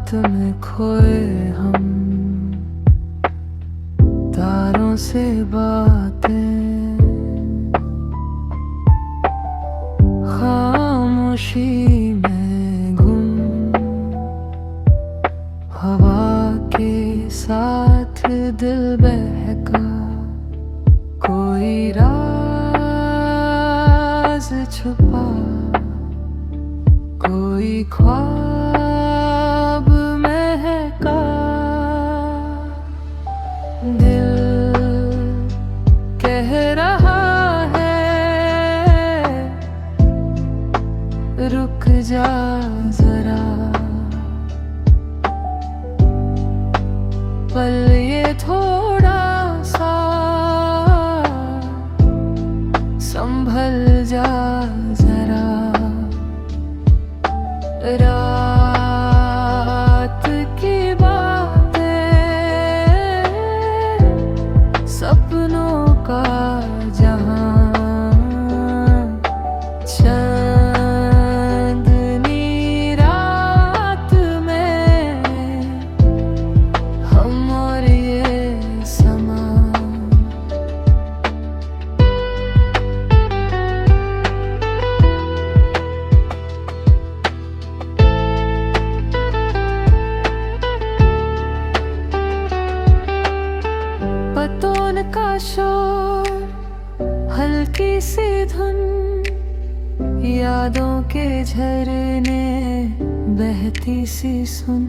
रात में खोए हम, तारों से बातें, खामोशी में गुम, हवा के साथ दिल बहका, कोई राज छुपा, कोई ख्वाब महका। दिल कह रहा है रुक जा जरा, पल ये थोड़ा सा संभल जा जरा। रात की बातें, सपनों का जहां, चांदनी रात में हम और ये समा। पतों का शोर, हल्की सी धुन, यादों के झरने बहती सी सुन,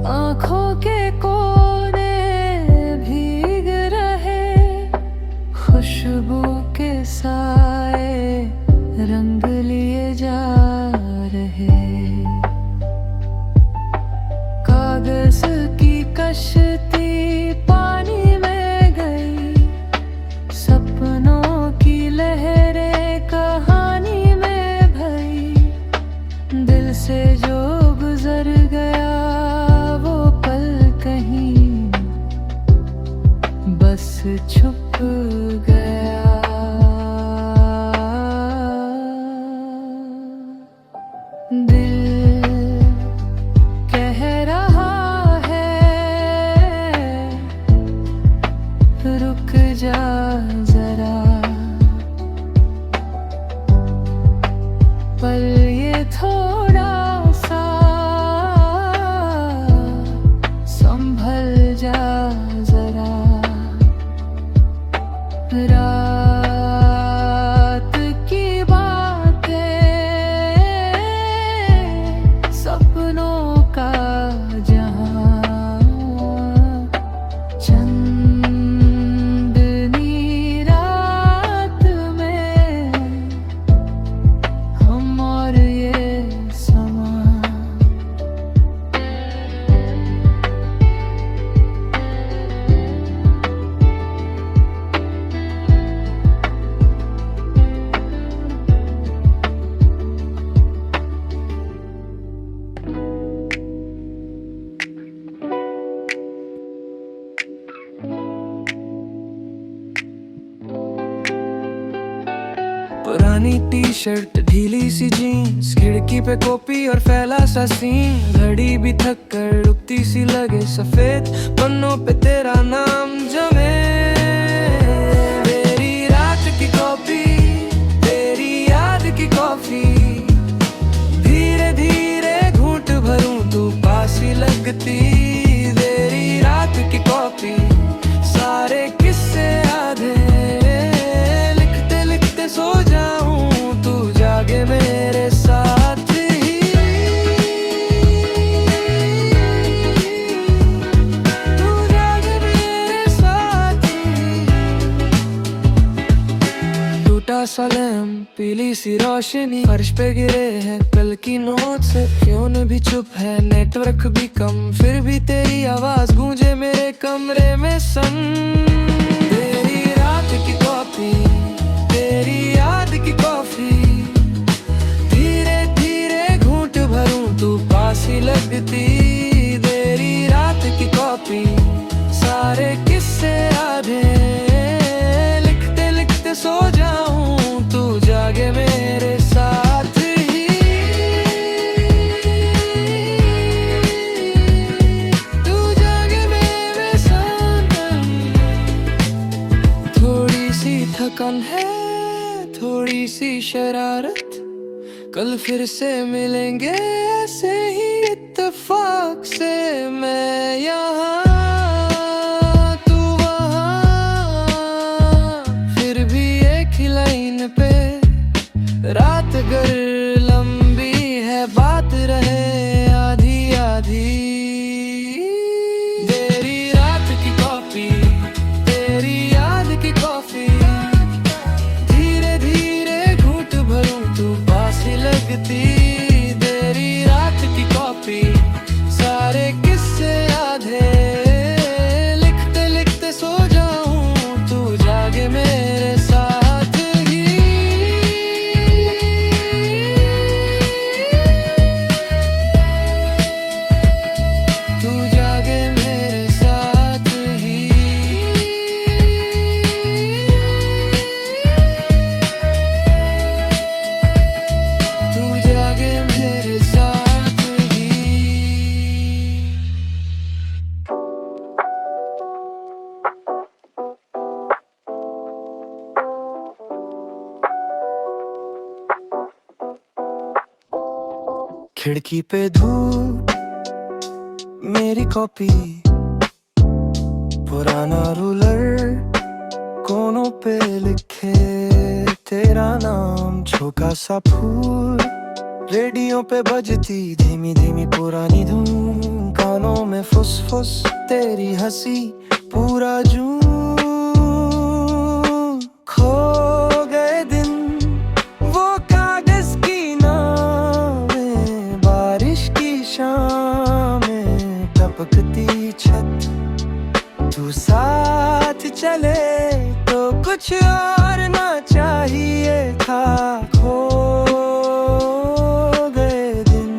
आँखों के कोने भीग रहे, खुशबू के साए रंग लिए जा रहे। कागज की कश्ती पानी में गई, सपनों की लहरें कहानी में भई, दिल से जो गुजर गया वो पल कहीं बस छुप गया। दिल कह रहा है रुक जा जरा, पल ये थोड़ा सा संभल जा जरा। रात की बातें, सपनों का जहां, चांदनी रात में हम और ये समा। पुरानी टी शर्ट, ढीली सी जीन्स, खिड़की पे कॉपी और फैला सा सीन, घड़ी भी थक कर रुकती सी लगे, सफेद पन्नों पे तेरा नाम जमे। मेरी रात की कॉपी, तेरी याद की कॉफी, धीरे धीरे घूंट भरूं तू पास ही लगती। तेरी रात की कॉपी, सारे किस्से आधे, लिखते लिखते सो जाऊं तू जागे मेरे साथ ही। तू जागे मेरे साथ ही। टूटा सा लैम्प, पीली सी रोशनी, फर्श पे गिरे हैं कल की नोट से, फोन भी चुप है, नेटवर्क भी कम, फिर भी तेरी आवाज गूंजे मेरे कमरे में सन। तेरी रात की कॉपी, तेरी याद की कॉफी, धीरे धीरे घूंट भरूं तू पास ही लगती। तेरी रात की कॉपी, सारे किस्से आधे, लिखते लिखते सो जाऊं तू जागे मेरे साथ ही। शरारत। कल फिर से मिलेंगे ऐसे ही इत्तेफाक से, मैं यहाँ तू वहाँ, फिर भी एक ही लाइन पे। रात अगर लंबी है बात रहे आधी आधी। तेरी रात की कॉफी, तेरी याद की कॉफी, धीरे धीरे घूंट भरूं तू पास ही लगती। तेरी रात की कॉफी, सारे किस्से आधे, लिखते लिखते सो जाऊं तू जागे मेरे साथ ही। तू जागे मेरे साथ ही। तू जागे मेरे साथ ही। खिड़की पे धूप, मेरी कॉपी, पुराना रूलर, कोनों पे लिखे तेरा नाम, झोंका सा फूल, रेडियो पे बजती धीमी धीमी पुरानी धूम, कानों में फुसफुस तेरी हंसी, पूरा जून। खो गए दिन वो कागज की नावें, बारिश की शामें, टपकती छत। तू साथ चले तो कुछ और ना चाहिए था। खो गए दिन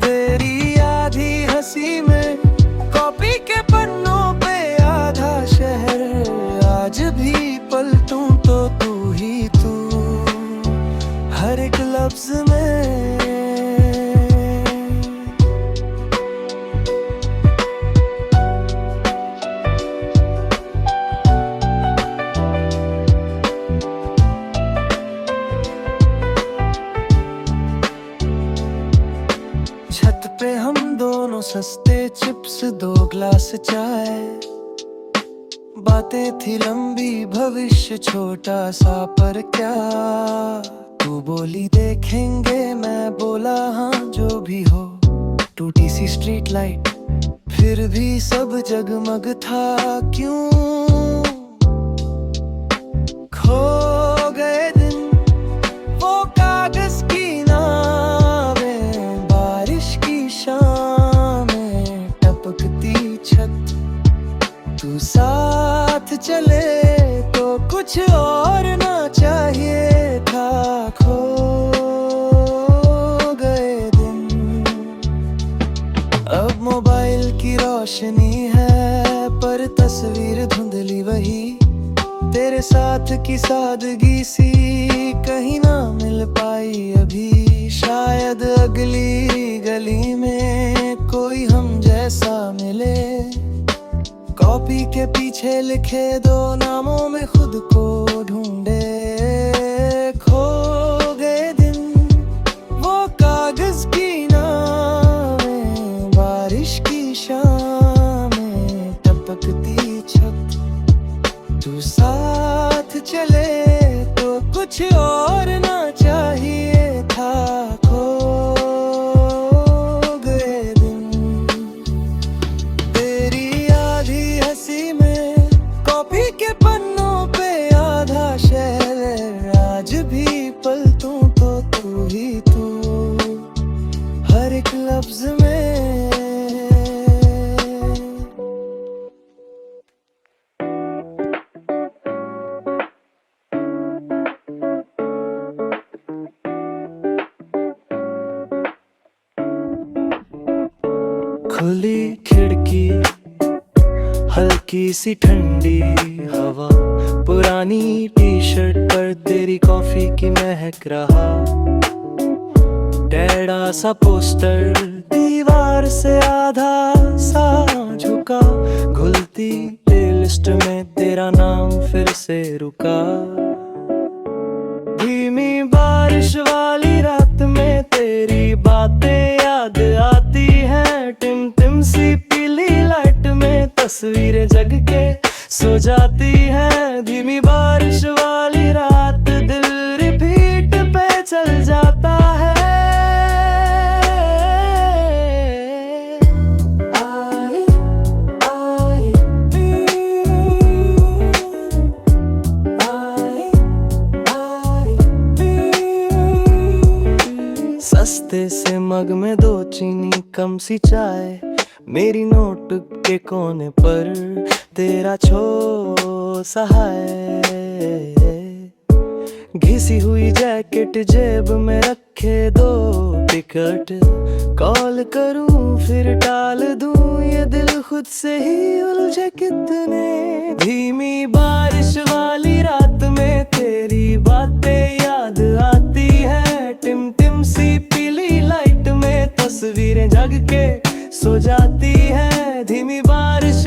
तेरी आधी हंसी में, कॉपी के पन्नों पे आधा शहर। आज भी पलटूं तो तू ही तू, हर एक लफ्ज में। छत पे हम दोनों सस्ते चिप्स, दो ग्लास चाय, बातें थी लंबी भविष्य छोटा सा पर क्या। तू बोली देखेंगे, मैं बोला हाँ जो भी हो। टूटी सी स्ट्रीट लाइट, फिर भी सब जगमग था क्यों। खो गए दिन वो कागज की नावें, बारिश की शामें, टपकती छत। तू साथ चले तो कुछ और ना चाहिए था। खो गए दिन। अब मोबाइल की रोशनी है पर तस्वीर धुंधली वही, तेरे साथ की सादगी सी कहीं ना मिल पाई अभी। शायद अगली गली में कोई हम जैसा मिले, कॉपी के पीछे लिखे दो नामों में खुद को ढूंढे। खो गए दिन वो कागज की नावें, बारिश की शामें, टपकती छत। तू साथ चले तो कुछ और ना चाहिए था। खो गए दिन तेरी आधी हंसी में, कॉपी के पन्नों पे आधा शहर। आज भी पलटूं तो तू ही तू, हर एक लफ्ज में। खुली खिड़की, हल्की सी ठंडी हवा, पुरानी टी शर्ट पर तेरी कॉफी की महक रहा। टेढ़ा सा पोस्टर दीवार से आधा सा झुका, घुलती प्लेलिस्ट में तेरा नाम फिर से रुका। टिम टिम सी पीली लाइट में तस्वीरें जग के सो जाती है। धीमी बारिश वाली रात दिल रिपीट पे चल जाता है। आई आई आई आई सस्ते से मग में 2 चीनी कम सी चाय, मेरी नोट के कोने पर तेरा छो सहाय। घिसी हुई जैकेट जेब में रखे 2 टिकट, कॉल करूं फिर टाल दूं, ये दिल खुद से ही उलझे कितने। धीमी बारिश वाली रात में तेरी बातें याद आती है। टिम टिम सी पीली लाइट में तस्वीरें जग के सो जाती है। धीमी बारिश